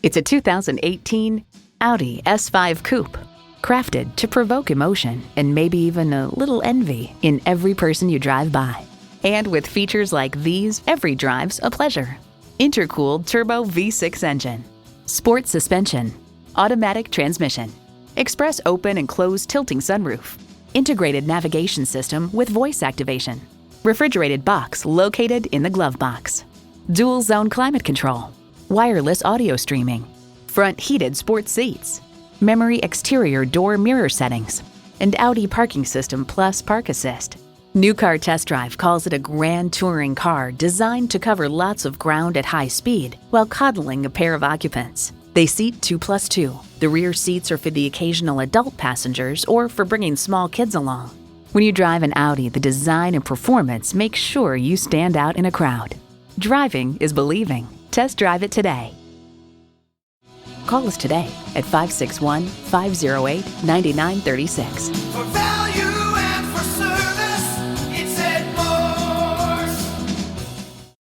It's a 2018 Audi S5 Coupe, crafted to provoke emotion and maybe even a little envy in every person you drive by. And with features like these, every drive's a pleasure. Intercooled turbo V6 engine, sport suspension, automatic transmission, express open and closed tilting sunroof, integrated navigation system with voice activation, refrigerated box located in the glove box, dual zone climate control, wireless audio streaming, front heated sports seats, memory exterior door mirror settings, and Audi Parking System Plus Park Assist. New Car Test Drive calls it a grand touring car designed to cover lots of ground at high speed while coddling a pair of occupants. They seat 2+2. The rear seats are for the occasional adult passengers or for bringing small kids along. When you drive an Audi, the design and performance make sure you stand out in a crowd. Driving is believing. Test drive it today. Call us today at 561-508-9936.